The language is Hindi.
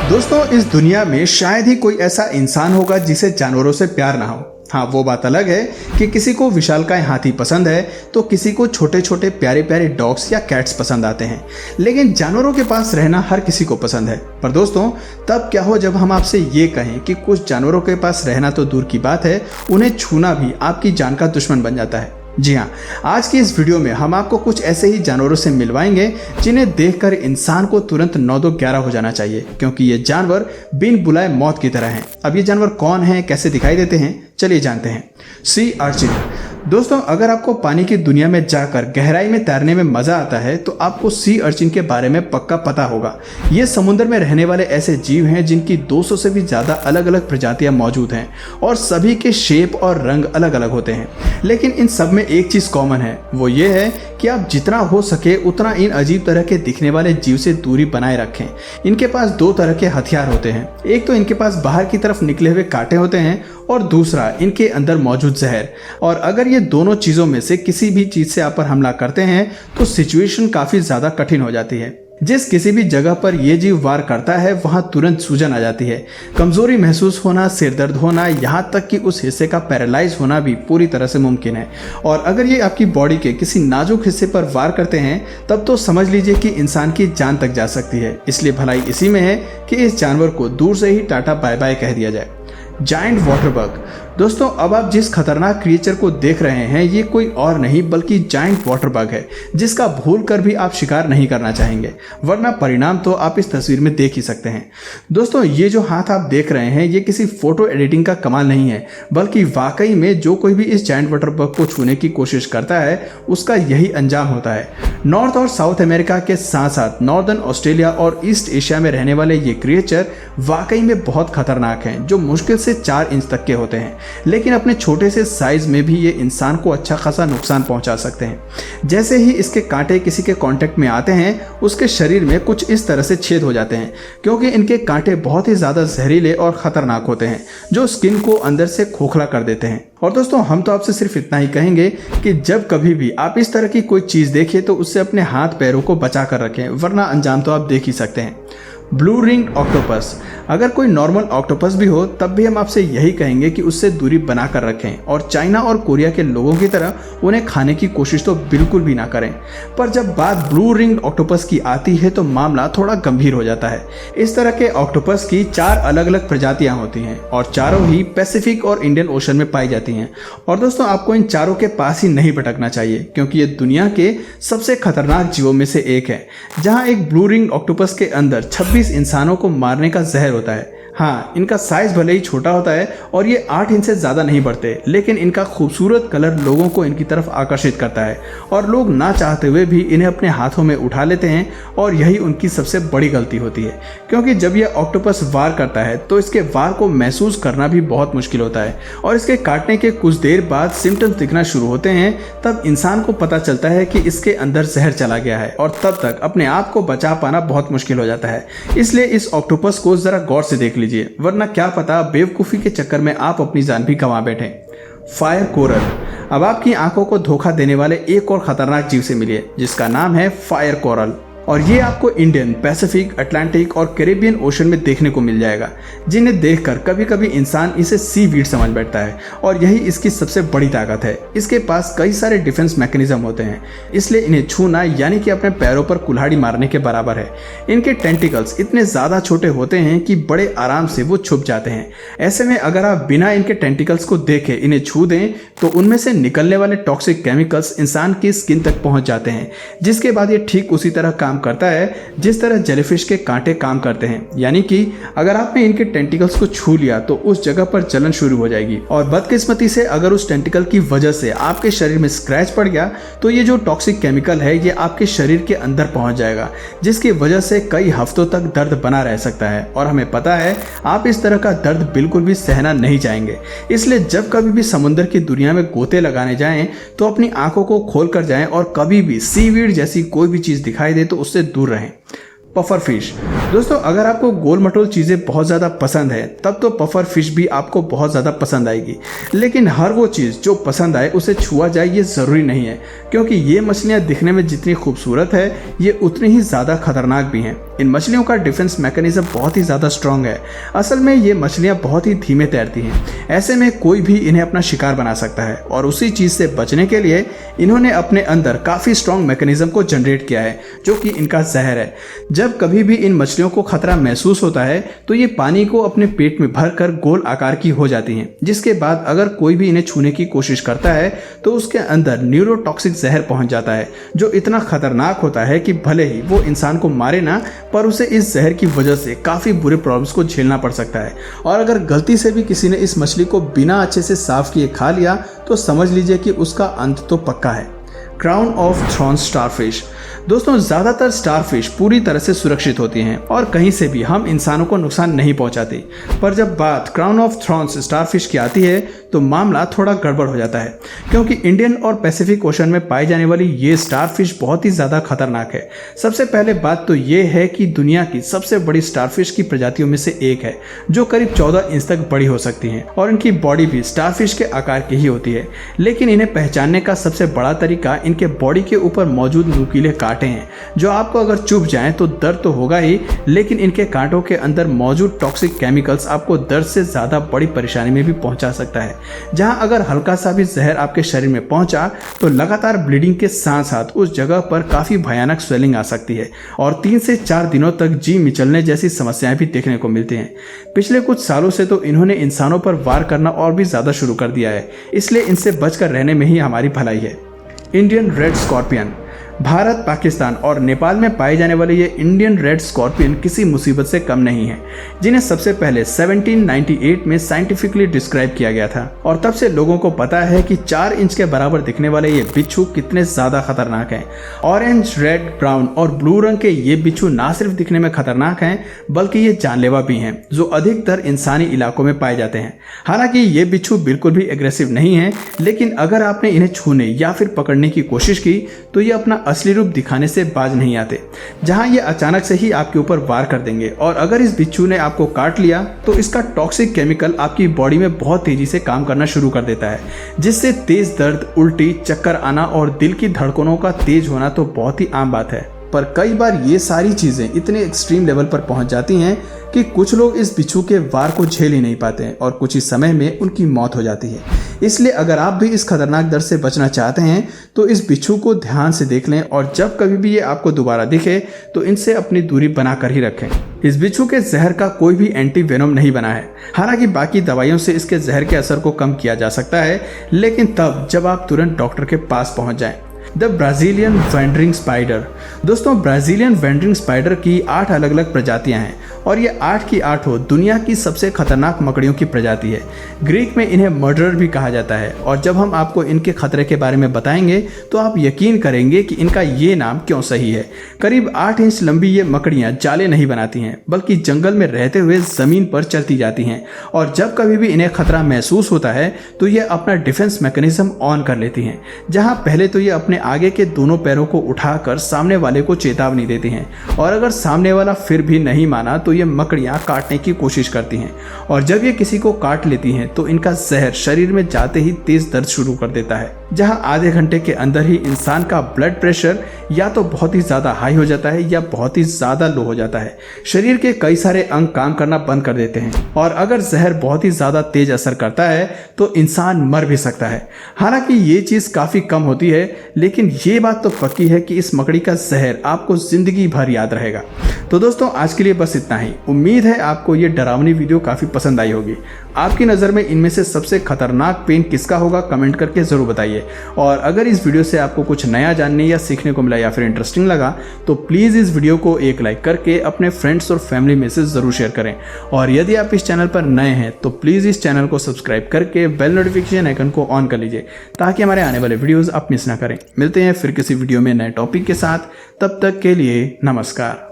दोस्तों, इस दुनिया में शायद ही कोई ऐसा इंसान होगा जिसे जानवरों से प्यार ना हो। हाँ, वो बात अलग है कि किसी को विशालकाय हाथी पसंद है तो किसी को छोटे छोटे प्यारे प्यारे डॉग्स या कैट्स पसंद आते हैं, लेकिन जानवरों के पास रहना हर किसी को पसंद है। पर दोस्तों, तब क्या हो जब हम आपसे ये कहें कि कुछ जानवरों के पास रहना तो दूर की बात है, उन्हें छूना भी आपकी जान का दुश्मन बन जाता है। जी हाँ, आज की इस वीडियो में हम आपको कुछ ऐसे ही जानवरों से मिलवाएंगे जिन्हें देखकर इंसान को तुरंत 9-2-11 हो जाना चाहिए, क्योंकि ये जानवर बिन बुलाए मौत की तरह हैं। अब ये जानवर कौन हैं, कैसे दिखाई देते हैं, चलिए जानते हैं। Sea urchin. दोस्तों, अगर आपको पानी की दुनिया में जाकर गहराई में तैरने में मजा आता है तो आपको सी अर्चिन के बारे में पक्का पता होगा। ये समुद्र में रहने वाले ऐसे जीव हैं जिनकी 200 से भी ज्यादा अलग अलग प्रजातियां मौजूद हैं और सभी के शेप और रंग अलग अलग होते हैं, लेकिन इन सब में एक चीज कॉमन है, वो ये है कि आप जितना हो सके उतना इन अजीब तरह के दिखने वाले जीव से दूरी बनाए रखें। इनके पास 2 तरह के हथियार होते हैं। एक तो इनके पास बाहर की तरफ निकले हुए कांटे होते हैं और दूसरा इनके अंदर मौजूद जहर। और अगर ये दोनों चीजों में से किसी भी चीज से आप पर हमला करते हैं तो सिचुएशन काफी ज्यादा कठिन हो जाती है। जिस किसी भी जगह पर यह जीव वार करता है वहां तुरंत सूजन आ जाती है, कमजोरी महसूस होना, सिर दर्द होना, यहाँ तक कि उस हिस्से का पैरालाइज होना भी पूरी तरह से मुमकिन है। और अगर ये आपकी बॉडी के किसी नाजुक हिस्से पर वार करते हैं तब तो समझ लीजिए कि इंसान की जान तक जा सकती है। इसलिए भलाई इसी में है कि इस जानवर को दूर से ही टाटा बाय बाय कह दिया जाए। Giant water bug. दोस्तों, अब आप जिस खतरनाक क्रिएचर को देख रहे हैं ये कोई और नहीं बल्कि जायंट वाटर बग है, जिसका भूल कर भी आप शिकार नहीं करना चाहेंगे, वरना परिणाम तो आप इस तस्वीर में देख ही सकते हैं। दोस्तों, ये जो हाथ आप देख रहे हैं ये किसी फोटो एडिटिंग का कमाल नहीं है, बल्कि वाकई में जो कोई भी इस जायंट वाटर बग को छूने की कोशिश करता है उसका यही अंजाम होता है। नॉर्थ और साउथ अमेरिका के साथ साथ नॉर्दर्न ऑस्ट्रेलिया और ईस्ट एशिया में रहने वाले ये क्रिएचर वाकई में बहुत खतरनाक हैं, जो मुश्किल से 4 इंच तक के होते हैं, लेकिन अपने छोटे से साइज में भी ये इंसान को अच्छा खासा नुकसान पहुंचा सकते हैं। जैसे ही इसके कांटे किसी के कांटेक्ट में आते हैं उसके शरीर में कुछ इस तरह से छेद हो जाते हैं, क्योंकि इनके कांटे बहुत ही ज्यादा जहरीले और खतरनाक होते हैं जो स्किन को अंदर से खोखला कर देते हैं। और दोस्तों, हम तो आपसे सिर्फ इतना ही कहेंगे कि जब कभी भी आप इस तरह की कोई चीज देखें तो उससे अपने हाथ पैरों को बचा कर रखें, वरना अंजाम तो आप देख ही सकते हैं। Blue ring octopus. अगर कोई नॉर्मल ऑक्टोपस भी हो तब भी हम आपसे यही कहेंगे कि उससे दूरी बनाकर रखें और चाइना और कोरिया के लोगों की तरह उन्हें खाने की कोशिश तो बिल्कुल भी ना करें। पर जब बात ब्लू रिंग ऑक्टोपस की आती है तो मामला थोड़ा गंभीर हो जाता है। इस तरह के ऑक्टोपस की 4 अलग अलग प्रजातियां होती हैं और चारों ही पैसिफिक और इंडियन ओशन में पाई जाती हैं। और दोस्तों, आपको इन चारों के पास ही नहीं भटकना चाहिए, क्योंकि ये दुनिया के सबसे खतरनाक जीवों में से एक है, जहां एक ब्लू रिंग ऑक्टोपस के अंदर 26 इंसानों को मारने का जहर होता है। हाँ, इनका साइज भले ही छोटा होता है और ये 8 इंच से ज्यादा नहीं बढ़ते, लेकिन इनका खूबसूरत कलर लोगों को इनकी तरफ आकर्षित करता है और लोग ना चाहते हुए भी इन्हें अपने हाथों में उठा लेते हैं। और यही उनकी सबसे बड़ी गलती होती है, क्योंकि जब यह ऑक्टोपस वार करता है तो इसके वार को महसूस करना भी बहुत मुश्किल होता है और इसके काटने के कुछ देर बाद सिम्टम्स दिखना शुरू होते हैं। तब इंसान को पता चलता है कि इसके अंदर जहर चला गया है और तब तक अपने आप को बचा पाना बहुत मुश्किल हो जाता है। इसलिए इस ऑक्टोपस को जरा गौर से देख लीजिए, वरना क्या पता बेवकूफी के चक्कर में आप अपनी जान भी गंवा बैठे। Fire coral. अब आपकी आंखों को धोखा देने वाले एक और खतरनाक जीव से मिलिए, जिसका नाम है फायर कोरल। और ये आपको इंडियन, पैसिफिक, अटलांटिक और कैरेबियन ओशन में देखने को मिल जाएगा, जिन्हें देखकर कभी कभी इंसान इसे सी वीड समझ बैठता है और यही इसकी सबसे बड़ी ताकत है। इसके पास कई सारे डिफेंस मैकेनिज्म होते हैं, इसलिए इन्हें छूना यानी कि अपने पैरों पर कुल्हाड़ी मारने के बराबर है। इनके टेंटिकल्स इतने ज्यादा छोटे होते हैं कि बड़े आराम से वो छुप जाते हैं। ऐसे में अगर आप बिना इनके टेंटिकल्स को देखे इन्हें छू दें तो उनमें से निकलने वाले टॉक्सिक केमिकल्स इंसान की स्किन तक पहुंच जाते हैं, जिसके बाद ये ठीक उसी तरह काम करता है जिस तरह जेलीफिश के कांटे काम करते हैं। यानी कि अगर आपने इनके टेंटिकल्स को छू लिया तो उस जगह पर जलन शुरू हो जाएगी और बदकिस्मती से अगर उस टेंटिकल की वजह से आपके शरीर में स्क्रैच पड़ गया तो ये जो टॉक्सिक केमिकल है ये आपके शरीर के अंदर पहुंच जाएगा, जिसकी वजह से कई हफ्तों तक दर्द बना रह सकता है। और हमें पता है आप इस तरह का दर्द बिल्कुल भी सहना नहीं चाहेंगे। इसलिए जब कभी भी समुद्र की दुनिया में गोते लगाने जाएं तो अपनी आंखों को खोल कर जाएं और कभी भी सीवीड जैसी कोई भी चीज दिखाई दे तो उससे दूर रहें। Puffer fish. दोस्तों अगर आपको गोल मटोल चीज़ें बहुत ज़्यादा पसंद है तब तो पफर फिश भी आपको बहुत ज़्यादा पसंद आएगी, लेकिन हर वो चीज़ जो पसंद आए उसे छुआ जाए ये ज़रूरी नहीं है, क्योंकि ये मछलियाँ दिखने में जितनी खूबसूरत है ये उतनी ही ज़्यादा खतरनाक भी हैं। इन मछलियों का डिफेंस मैकेनिज्म बहुत ही ज़्यादा स्ट्रांग है। असल में ये मछलियाँ बहुत ही धीमे तैरती हैं, ऐसे में कोई भी इन्हें अपना शिकार बना सकता है और उसी चीज़ से बचने के लिए इन्होंने अपने अंदर काफ़ी स्ट्रांग मैकेनिज्म को जनरेट किया है जो कि इनका जहर है। जब कभी भी इन मछलियों को खतरा महसूस होता है तो ये पानी को अपने पेट में भरकर गोल आकार की हो जाती हैं, जिसके बाद अगर कोई भी इन्हें छूने की कोशिश करता है तो उसके अंदर न्यूरोटॉक्सिक जहर पहुंच जाता है जो इतना खतरनाक होता है कि भले ही वो इंसान को मारे ना, पर उसे इस जहर की वजह से काफ़ी बुरे प्रॉब्लम्स को झेलना पड़ सकता है। और अगर गलती से भी किसी ने इस मछली को बिना अच्छे से साफ किए खा लिया तो समझ लीजिए कि उसका अंत तो पक्का है। Crown of thorns starfish. दोस्तों ज़्यादातर स्टारफिश पूरी तरह से सुरक्षित होती हैं और कहीं से भी हम इंसानों को नुकसान नहीं पहुंचाती, पर जब बात क्राउन ऑफ थॉर्न्स स्टारफिश की आती है तो मामला थोड़ा गड़बड़ हो जाता है, क्योंकि इंडियन और पैसिफिक ओशन में पाई जाने वाली ये स्टारफिश बहुत ही ज़्यादा खतरनाक है। सबसे पहले बात तो ये है कि दुनिया की सबसे बड़ी स्टारफिश की प्रजातियों में से एक है जो करीब 14 इंच तक बड़ी हो सकती हैं और इनकी बॉडी भी स्टारफिश के आकार की ही होती है। लेकिन इन्हें पहचानने का सबसे बड़ा तरीका इनके बॉडी के ऊपर मौजूद नुकीले कांटे हैं, जो आपको अगर चुभ जाएं तो दर्द तो होगा ही, लेकिन इनके कांटों के अंदर मौजूद टॉक्सिक केमिकल्स आपको दर्द से ज़्यादा बड़ी परेशानी में भी पहुंचा सकता है। जहां अगर हल्का सा भी जहर आपके शरीर में पहुंचा तो लगातार ब्लीडिंग के साथ साथ उस जगह पर काफ़ी भयानक स्वेलिंग आ सकती है और 3 से 4 दिनों तक जी मिचलने जैसी समस्याएं भी देखने को मिलती हैं। पिछले कुछ सालों से तो इन्होंने इंसानों पर वार करना और भी ज़्यादा शुरू कर दिया है, इसलिए इनसे बचकर रहने में ही हमारी भलाई है। Indian red scorpion. Bharat, Pakistan और नेपाल में पाए जाने वाले ये इंडियन रेड स्कॉर्पियन किसी मुसीबत से कम नहीं है, जिन्हें सबसे पहले 1798 में साइंटिफिकली डिस्क्राइब किया गया था और तब से लोगों को पता है कि 4 इंच के बराबर दिखने वाले ये बिच्छू कितने ज्यादा खतरनाक हैं। ऑरेंज, रेड, ब्राउन और ब्लू रंग के ये बिच्छू ना सिर्फ दिखने में खतरनाक हैं बल्कि ये जानलेवा भी हैं, जो अधिकतर इंसानी इलाकों में पाए जाते हैं। हालांकि ये बिच्छू बिल्कुल भी एग्रेसिव नहीं है, लेकिन अगर आपने इन्हें छूने या फिर पकड़ने की कोशिश की तो ये अपना असली रूप दिखाने से बाज नहीं आते, जहां ये अचानक से ही आपके ऊपर वार कर देंगे और अगर इस बिच्छू ने आपको काट लिया तो इसका टॉक्सिक केमिकल आपकी बॉडी में बहुत तेजी से काम करना शुरू कर देता है, जिससे तेज दर्द, उल्टी, चक्कर आना और दिल की धड़कनों का तेज होना तो बहुत ही आम बात है। पर कई बार ये सारी चीजें इतने एक्सट्रीम लेवल पर पहुंच जाती हैं कि कुछ लोग इस बिच्छू के वार को झेल ही नहीं पाते हैं और कुछ ही समय में उनकी मौत हो जाती है। इसलिए अगर आप भी इस खतरनाक दर्द से बचना चाहते हैं तो इस बिच्छू को ध्यान से देख लें और जब कभी भी ये आपको दोबारा दिखे तो इनसे अपनी दूरी बनाकर ही रखें। इस बिच्छू के जहर का कोई भी एंटी वेनोम नहीं बना है, हालांकि बाकी दवाइयों से इसके जहर के असर को कम किया जा सकता है, लेकिन तब जब आप तुरंत डॉक्टर के पास पहुंच जाएं। The Brazilian wandering spider. दोस्तों ब्राजीलियन वैंडरिंग स्पाइडर की 8 अलग अलग प्रजातियां हैं और ये 8 की 8 दुनिया की सबसे खतरनाक मकड़ियों की प्रजाति है। ग्रीक में इन्हें मर्डरर भी कहा जाता है और जब हम आपको इनके खतरे के बारे में बताएंगे तो आप यकीन करेंगे कि इनका ये नाम क्यों सही है। करीब 8 इंच लंबी ये मकड़ियां जाले नहीं बनाती हैं बल्कि जंगल में रहते हुए जमीन पर चलती जाती हैं और जब कभी भी इन्हें खतरा महसूस होता है तो ये अपना डिफेंस मैकेनिज्म ऑन कर लेती हैं, जहां पहले तो ये अपने आगे के दोनों पैरों को उठाकर सामने वाले को चेतावनी देती हैं और अगर सामने वाला फिर भी नहीं माना तो ये मकड़ियां काटने की कोशिश करती हैं और जब ये किसी को काट लेती हैं तो इनका जहर शरीर में जाते ही तेज दर्द शुरू कर देता है, जहां आधे घंटे के अंदर ही इंसान का ब्लड प्रेशर या तो बहुत ही ज्यादा हाई हो जाता है या बहुत ही ज्यादा लो हो जाता है। शरीर के कई सारे अंग काम करना बंद कर देते हैं और अगर जहर बहुत ही ज्यादा तेज असर करता है तो इंसान मर भी सकता है। हालांकि ये चीज काफी कम होती है, लेकिन ये बात तो पक्की है कि इस मकड़ी का जहर आपको जिंदगी भर याद रहेगा। तो दोस्तों आज के लिए बस इतना ही। उम्मीद है आपको ये डरावनी वीडियो काफी पसंद आई होगी। आपकी नज़र में इनमें से सबसे खतरनाक पेन किसका होगा कमेंट करके जरूर बताइए। और अगर इस वीडियो से आपको कुछ नया जानने या सीखने को मिला या फिर इंटरेस्टिंग लगा तो प्लीज़ इस वीडियो को एक लाइक करके अपने फ्रेंड्स और फैमिली में से ज़रूर शेयर करें। और यदि आप इस चैनल पर नए हैं तो प्लीज़ इस चैनल को सब्सक्राइब करके बेल नोटिफिकेशन आइकन को ऑन कर लीजिए ताकि हमारे आने वाले वीडियोज़ आप मिस ना करें। मिलते हैं फिर किसी वीडियो में नए टॉपिक के साथ, तब तक के लिए नमस्कार।